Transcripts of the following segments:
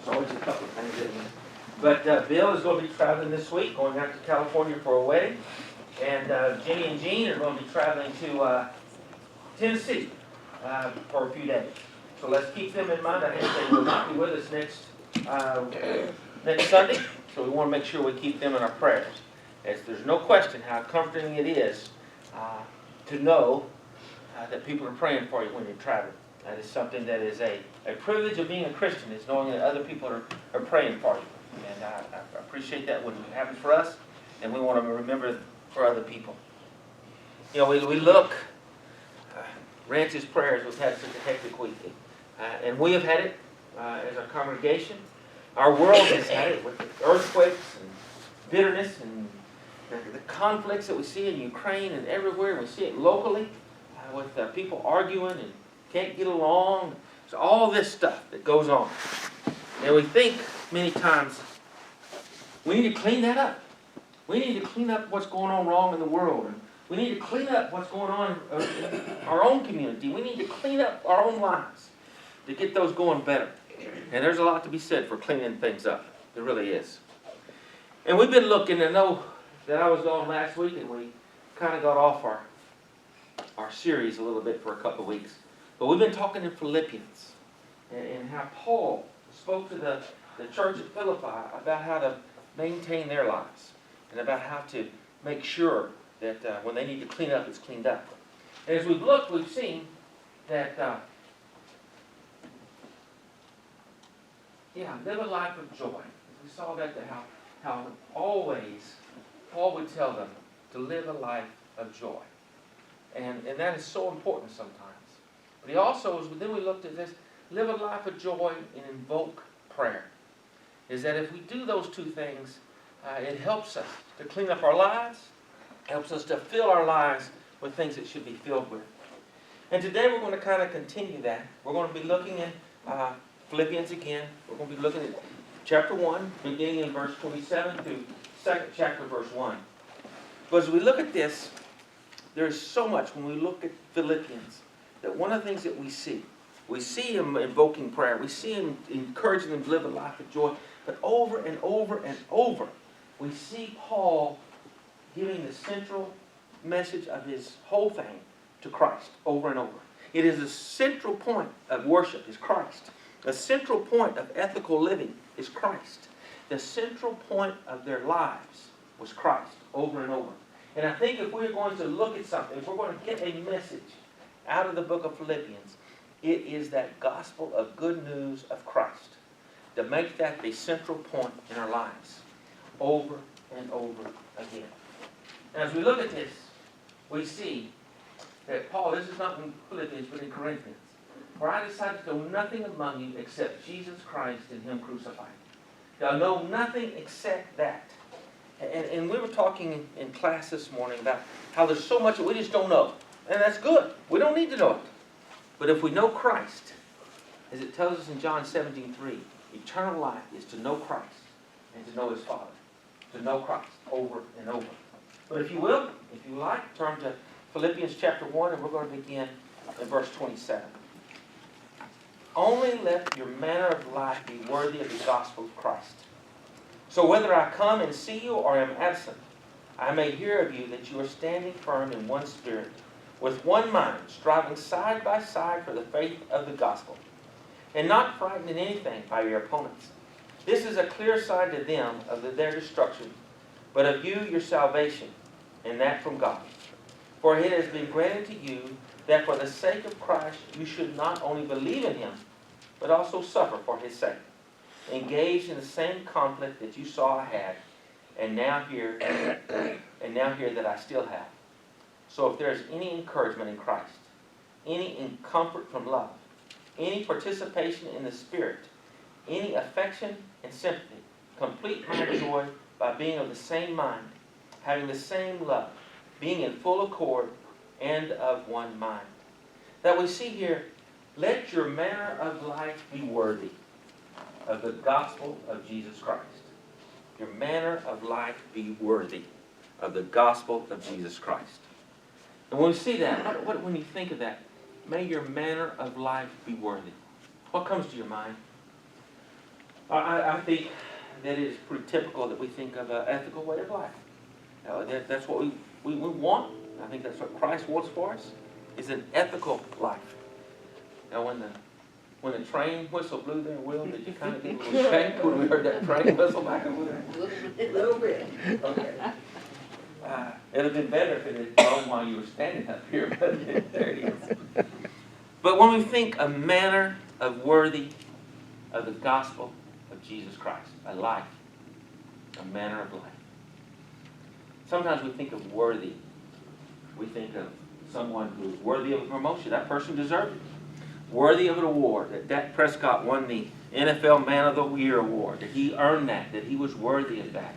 There's always a couple of things in there. But Bill is going to be traveling this week, going out to California for a wedding. And Jenny and Jean are going to be traveling to Tennessee for a few days. So let's keep them in mind. I think they will not be with us next Sunday. So we want to make sure we keep them in our prayers. As there's no question how comforting it is to know that people are praying for you when you're traveling. That is something that is a privilege of being a Christian, is knowing that other people are praying for you. And I appreciate that when it happens for us, and we want to remember for other people. You know, we look, Ranch's prayers, we've had such a hectic week. And we have had it as our congregation. Our world has had it with earthquakes and bitterness and the conflicts that we see in Ukraine and everywhere. We see it locally with people arguing and can't get along. So all this stuff that goes on. And we think many times, we need to clean that up. We need to clean up what's going on wrong in the world. And we need to clean up what's going on in our own community. We need to clean up our own lives to get those going better. And there's a lot to be said for cleaning things up. There really is. And we've been looking, I know that I was gone last week and we kind of got off our series a little bit for a couple of weeks. But we've been talking in Philippians and how Paul spoke to the church at Philippi about how to maintain their lives and about how to make sure that when they need to clean up, it's cleaned up. And as we've looked, we've seen that, live a life of joy. We saw that how always Paul would tell them to live a life of joy. And that is so important sometimes. But he also, then we looked at this, live a life of joy and invoke prayer. Is that if we do those two things, it helps us to clean up our lives, helps us to fill our lives with things that should be filled with. And today we're going to kind of continue that. We're going to be looking at Philippians again. We're going to be looking at chapter 1, beginning in verse 27 to 2nd chapter, verse 1. But as we look at this, there's so much when we look at Philippians that one of the things that we see him invoking prayer, we see him encouraging them to live a life of joy, but over and over and over, we see Paul giving the central message of his whole thing to Christ over and over. It is the central point of worship is Christ. The central point of ethical living is Christ. The central point of their lives was Christ over and over. And I think if we're going to look at something, if we're going to get a message out of the book of Philippians, it is that gospel of good news of Christ. To make that the central point in our lives over and over again. And as we look at this, we see that Paul, this is not in Philippians, but in Corinthians. For I decided to know nothing among you except Jesus Christ and Him crucified. I know nothing except that. And we were talking in class this morning about how there's so much that we just don't know. And that's good. We don't need to know it. But if we know Christ, as it tells us in John 17:3, eternal life is to know Christ and to know His Father. To know Christ over and over. But if you will, if you like, turn to Philippians chapter 1, and we're going to begin in verse 27. Only let your manner of life be worthy of the gospel of Christ. So whether I come and see you or am absent, I may hear of you that you are standing firm in one spirit, with one mind, striving side by side for the faith of the gospel, and not frightened in anything by your opponents. This is a clear sign to them of their destruction, but of you your salvation, and that from God. For it has been granted to you that for the sake of Christ you should not only believe in Him, but also suffer for His sake, engaged in the same conflict that you saw I had, and now hear that I still have. So if there is any encouragement in Christ, any comfort from love, any participation in the Spirit, any affection and sympathy, complete my joy by being of the same mind, having the same love, being in full accord and of one mind. That we see here, let your manner of life be worthy of the gospel of Jesus Christ. Your manner of life be worthy of the gospel of Jesus Christ. And when we see that, when you think of that, may your manner of life be worthy. What comes to your mind? I think that it is pretty typical that we think of an ethical way of life. That's what we want. I think that's what Christ wants for us, is an ethical life. Now, when the train whistle blew there, Will, did you kind of get a little shaken when we heard that train whistle back over there? A little bit. Okay. It'd have been better if it had blown while you were standing up here, but there it is. But when we think a manner of worthy of the gospel of Jesus Christ, a life, a manner of life. Sometimes we think of worthy. We think of someone who is worthy of a promotion. That person deserved it. Worthy of an award. That Dak Prescott won the NFL Man of the Year award. That he earned that he was worthy of that.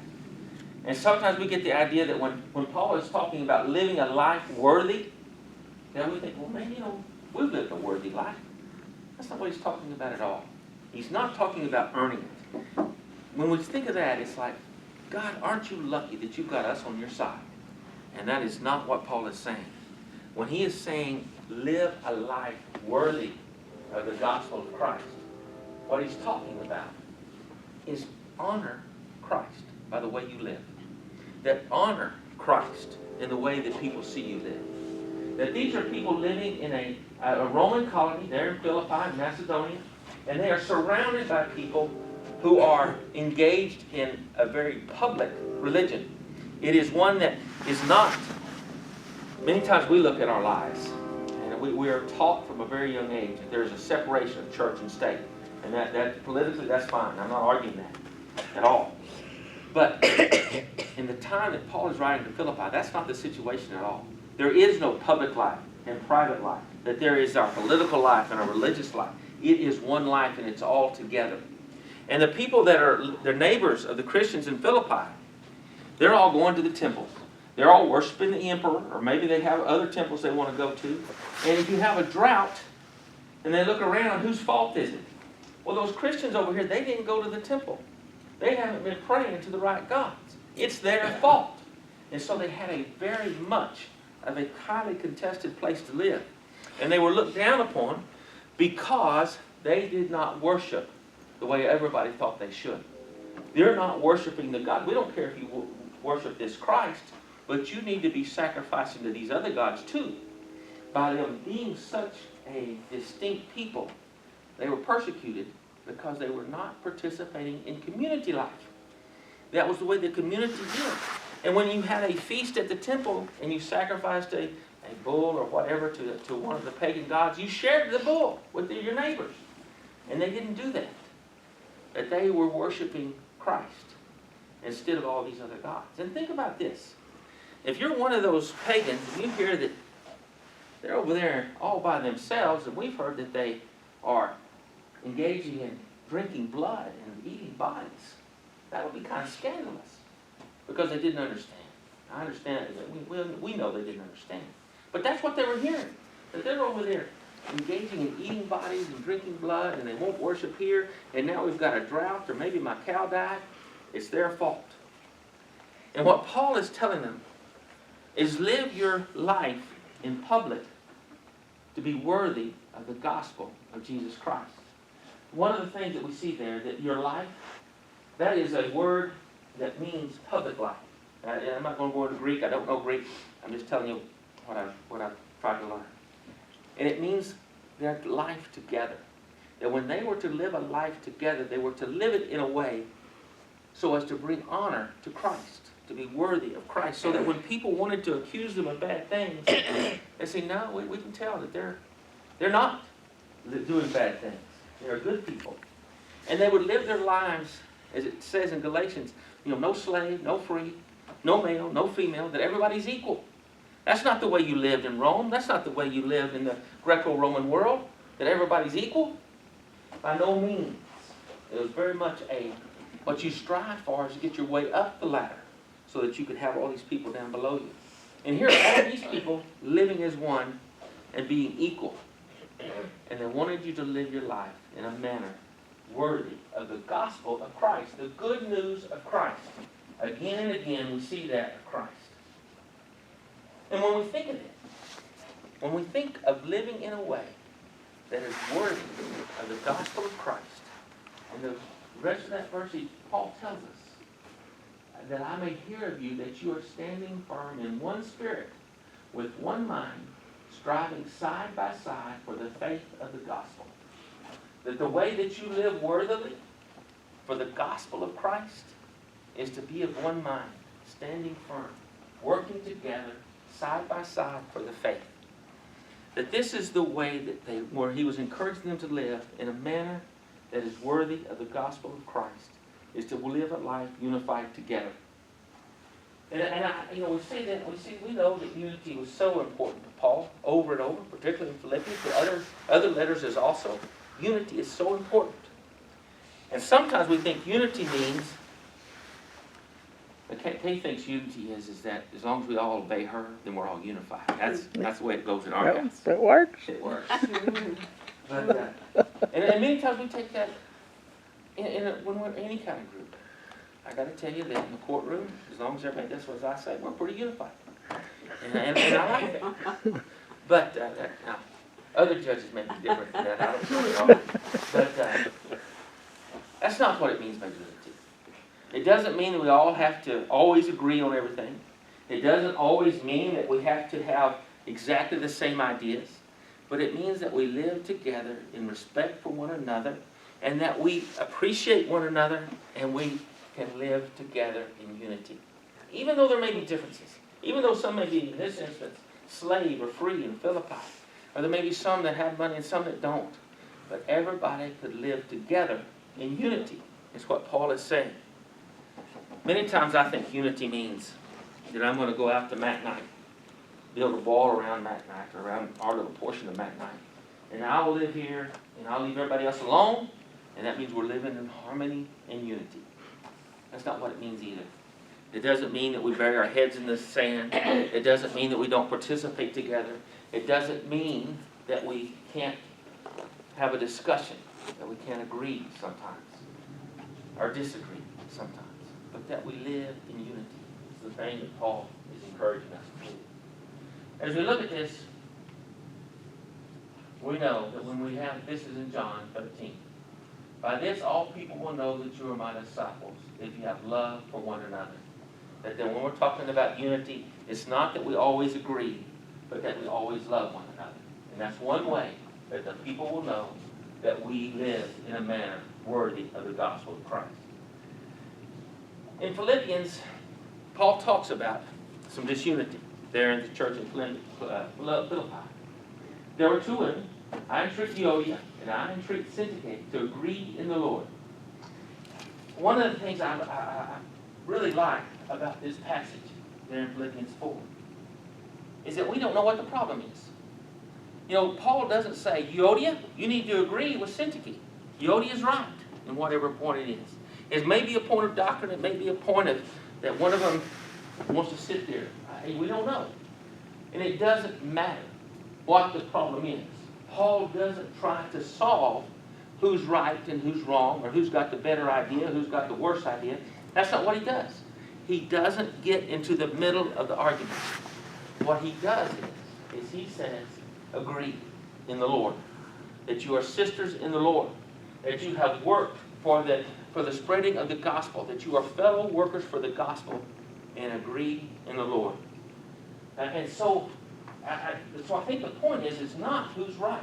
And sometimes we get the idea that when Paul is talking about living a life worthy, then we think, well, man, we've lived a worthy life. That's not what he's talking about at all. He's not talking about earning it. When we think of that, it's like, God, aren't you lucky that you've got us on your side? And that is not what Paul is saying. When he is saying, live a life worthy of the gospel of Christ, what he's talking about is honor Christ by the way you live. That honor Christ in the way that people see you live. That these are people living in a Roman colony there in Philippi, Macedonia, and they are surrounded by people who are engaged in a very public religion. It is one that is not. Many times we look at our lives, and we are taught from a very young age that there is a separation of church and state. And that politically, that's fine. I'm not arguing that at all. But in the time that Paul is writing to Philippi, that's not the situation at all. There is no public life and private life. That there is our political life and our religious life. It is one life, and it's all together. And the people that are the neighbors of the Christians in Philippi, they're all going to the temples. They're all worshiping the emperor, or maybe they have other temples they want to go to. And if you have a drought, and they look around, whose fault is it? Well, those Christians over here, they didn't go to the temple. They haven't been praying to the right gods. It's their fault. And so they had a very much of a highly contested place to live. And they were looked down upon because they did not worship the way everybody thought they should. They're not worshiping the God. We don't care if you worship this Christ, but you need to be sacrificing to these other gods too. By them being such a distinct people, they were persecuted because they were not participating in community life. That was the way the community did. And when you had a feast at the temple and you sacrificed a bull or whatever to one of the pagan gods, you shared the bull with your neighbors. And they didn't do that. That they were worshiping Christ instead of all these other gods. And think about this. If you're one of those pagans and you hear that they're over there all by themselves, and we've heard that they are engaging in drinking blood and eating bodies, that would be kind of scandalous because they didn't understand. I understand. We know they didn't understand. But that's what they were hearing. That they're over there engaging in eating bodies and drinking blood, and they won't worship here, and now we've got a drought, or maybe my cow died. It's their fault. And what Paul is telling them is live your life in public to be worthy of the gospel of Jesus Christ. One of the things that we see there, that your life, that is a word that means public life. I'm not going to go into Greek. I don't know Greek. I'm just telling you what I've tried to learn. And it means their life together. That when they were to live a life together, they were to live it in a way so as to bring honor to Christ, to be worthy of Christ, so that when people wanted to accuse them of bad things, they say, no, we can tell that they're not doing bad things. They're good people. And they would live their lives, as it says in Galatians, no slave, no free, no male, no female, that everybody's equal. That's not the way you lived in Rome. That's not the way you lived in the Greco-Roman world, that everybody's equal. By no means. It was very much what you strive for is to get your way up the ladder so that you could have all these people down below you. And here are all these people living as one and being equal. And they wanted you to live your life in a manner worthy of the gospel of Christ, the good news of Christ. Again and again we see that of Christ. And when we think of it, when we think of living in a way that is worthy of the gospel of Christ and the The rest of that verse, Paul tells us that I may hear of you that you are standing firm in one spirit, with one mind, striving side by side for the faith of the gospel. That the way that you live worthily for the gospel of Christ is to be of one mind, standing firm, working together, side by side for the faith. That this is the way that where he was encouraging them to live in a manner that is worthy of the gospel of Christ, is to live a life unified together. And we say that, we know that unity was so important to Paul over and over, particularly in Philippians, but other letters is also. Unity is so important. And sometimes we think unity means, Kay thinks unity is that as long as we all obey her, then we're all unified. That's the way it goes in our house. It works. It works. But, and many times we take that when we're in any kind of group. I got to tell you that in the courtroom, as long as everybody does what I say, we're pretty unified. And I like that. But now, other judges may be different than that. I don't know. But that's not what it means by unity. It doesn't mean that we all have to always agree on everything. It doesn't always mean that we have to have exactly the same ideas. But it means that we live together in respect for one another, and that we appreciate one another, and we can live together in unity. Even though there may be differences, even though some may be, in this instance, slave or free in Philippi, or there may be some that have money and some that don't, but everybody could live together in unity, is what Paul is saying. Many times I think unity means that I'm going to go out to Mac Night, build a ball around Mac Night, or around our little portion of Mac Night, and I'll live here, and I'll leave everybody else alone, and that means we're living in harmony and unity. That's not what it means either. It doesn't mean that we bury our heads in the sand. It doesn't mean that we don't participate together. It doesn't mean that we can't have a discussion, that we can't agree sometimes, or disagree sometimes, but that we live in unity. It's the thing that Paul is encouraging us to do. As we look at this, we know that when we have, this is in John 13, by this all people will know that you are my disciples, if you have love for one another. That then when we're talking about unity, it's not that we always agree, but that we always love one another. And that's one way that the people will know that we live in a manner worthy of the gospel of Christ. In Philippians, Paul talks about some disunity there in the church in Philippi. There were two women. I entreat Euodia and I entreat Syntyche to agree in the Lord. One of the things I really like about this passage there in Philippians 4 is that we don't know what the problem is. You know, Paul doesn't say, Euodia, you need to agree with Syntyche. Euodia is right in whatever point it is. It may be a point of doctrine, it may be a point of that one of them wants to sit there. We don't know. And it doesn't matter what the problem is. Paul doesn't try to solve who's right and who's wrong, or who's got the better idea, who's got the worse idea. That's not what he does. He doesn't get into the middle of the argument. What he does is he says, agree in the Lord. That you are sisters in the Lord. That you have worked for the spreading of the gospel. That you are fellow workers for the gospel, and agree in the Lord. And so I think the point is not who's right,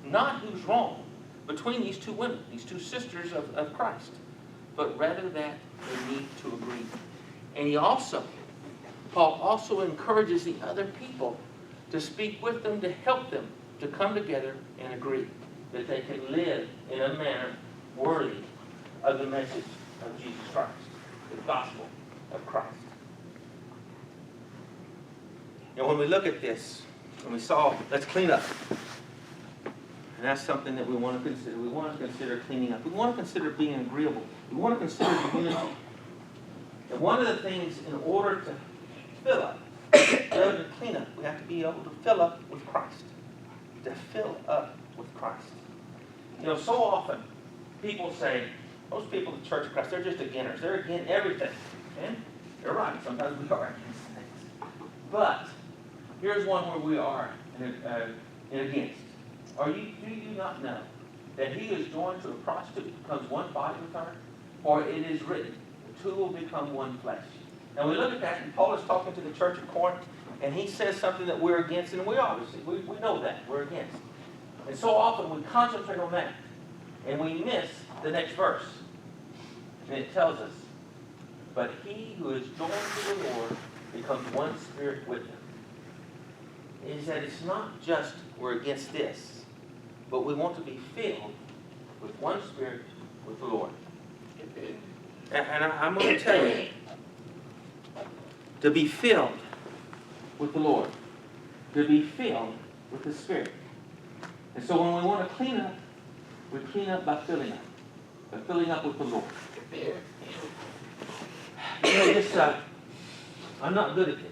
not who's wrong between these two women, these two sisters of Christ, but rather that they need to agree. And Paul also encourages the other people to speak with them, to help them to come together and agree that they can live in a manner worthy of the message of Jesus Christ, the gospel of Christ. Now, when we look at this, and we saw, let's clean up. And that's something that we want to consider. We want to consider cleaning up. We want to consider being agreeable. We want to consider unity. And one of the things, in order to fill up, in order to clean up, we have to be able to fill up with Christ. To fill up with Christ. You know, so often, people say, most people in the Church of Christ, they're just againers. They're against everything. And they're right. Sometimes we are against things. But here's one where we are in against. Do you not know that he who is joined to a prostitute becomes one body with her? For it is written, the two will become one flesh. Now we look at that, and Paul is talking to the church of Corinth, and he says something that we're against, and we obviously, we know that, we're against. And so often we concentrate on that, and we miss the next verse. And it tells us, but he who is joined to the Lord becomes one spirit with him. Is that it's not just we're against this, but we want to be filled with one spirit with the Lord. And I'm going to tell you, to be filled with the Lord, to be filled with the Spirit. And so when we want to clean up, we clean up by filling up with the Lord. You know, this, I'm not good at this.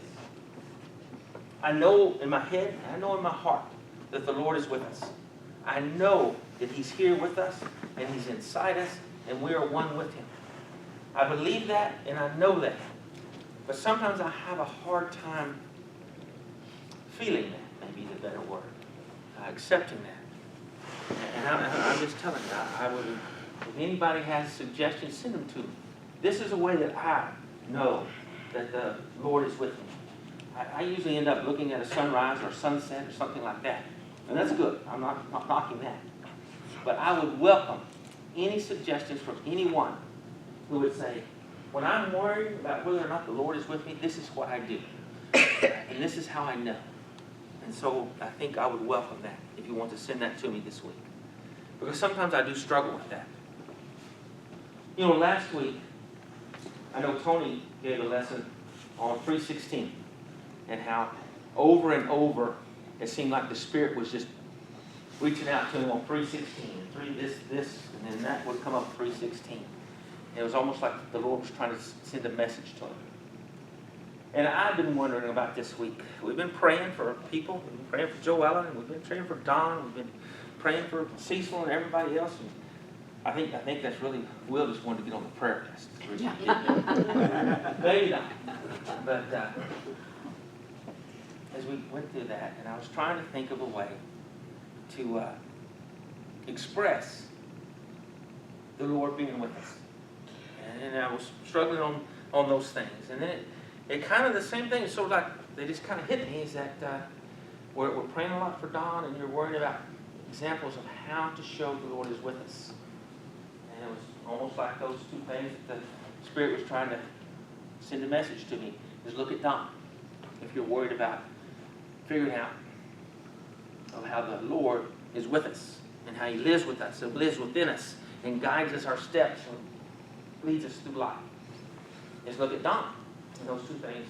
I know in my head, I know in my heart that the Lord is with us. I know that He's here with us, and He's inside us, and we are one with Him. I believe that, and I know that. But sometimes I have a hard time feeling that, maybe the better word, accepting that. And I'm just telling you, I would, if anybody has suggestions, send them to me. This is a way that I know that the Lord is with me. I usually end up looking at a sunrise or a sunset or something like that. And that's good. I'm not knocking that. But I would welcome any suggestions from anyone who would say, when I'm worried about whether or not the Lord is with me, this is what I do. And this is how I know. And so I think I would welcome that if you want to send that to me this week. Because sometimes I do struggle with that. You know, last week, I know Tony gave a lesson on 3:16 and how over and over it seemed like the Spirit was just reaching out to him on 3:16 and this, and then that would come up 3:16. It was almost like the Lord was trying to send a message to him. And I've been wondering about this week. We've been praying for people. We've been praying for Joella, and we've been praying for Don. We've been praying for Cecil and everybody else. And I think that's really, Will just wanted to get on the prayer list. Maybe not. But as we went through that, and I was trying to think of a way to express the Lord being with us. And I was struggling on those things. And then it kind of the same thing. So like they just kind of hit me is that we're praying a lot for Don, and you're worried about examples of how to show the Lord is with us. And it was almost like those two things that the Spirit was trying to send a message to me. Is look at Don. If you're worried about figuring out of how the Lord is with us and how He lives with us and lives within us and guides us our steps and leads us through life. Is look at Don. And those two things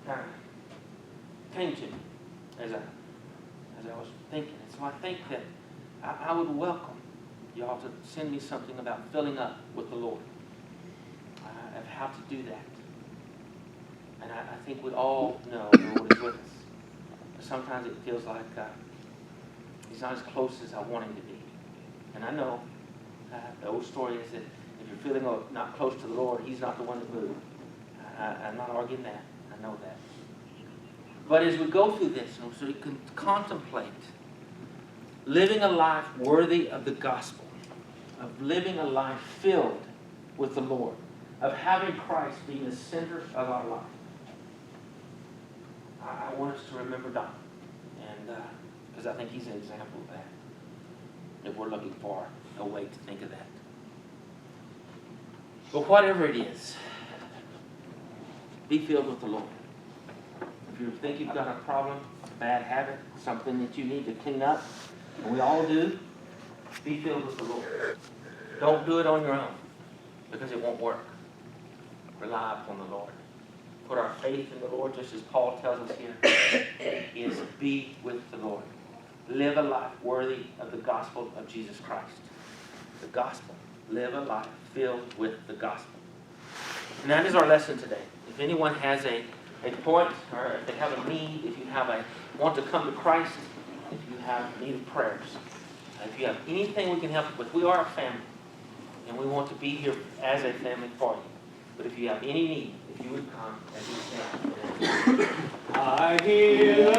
kind of came to me as I was thinking. And so I think that I would welcome y'all to send me something about filling up with the Lord, of how to do that. And I think we all know the Lord is with us. But sometimes it feels like He's not as close as I want Him to be. And I know the old story is that if you're feeling not close to the Lord, He's not the one that moved. I'm not arguing that. I know that. But as we go through this, so you can contemplate living a life worthy of the gospel, of living a life filled with the Lord, of having Christ being the center of our life. I want us to remember Don, and because I think he's an example of that. If we're looking for a way to think of that. But whatever it is, be filled with the Lord. If you think you've got a problem, a bad habit, something that you need to clean up, and we all do, be filled with the Lord. Don't do it on your own, because it won't work. Rely upon the Lord. Put our faith in the Lord, just as Paul tells us here, is be with the Lord. Live a life worthy of the gospel of Jesus Christ. The gospel. Live a life filled with the gospel. And that is our lesson today. If anyone has a point, or if they have a need, if you want to come to Christ, if you have need of prayers, if you have anything we can help you with, we are a family. And we want to be here as a family for you. But if you have any need, if you would come as we stand. I hear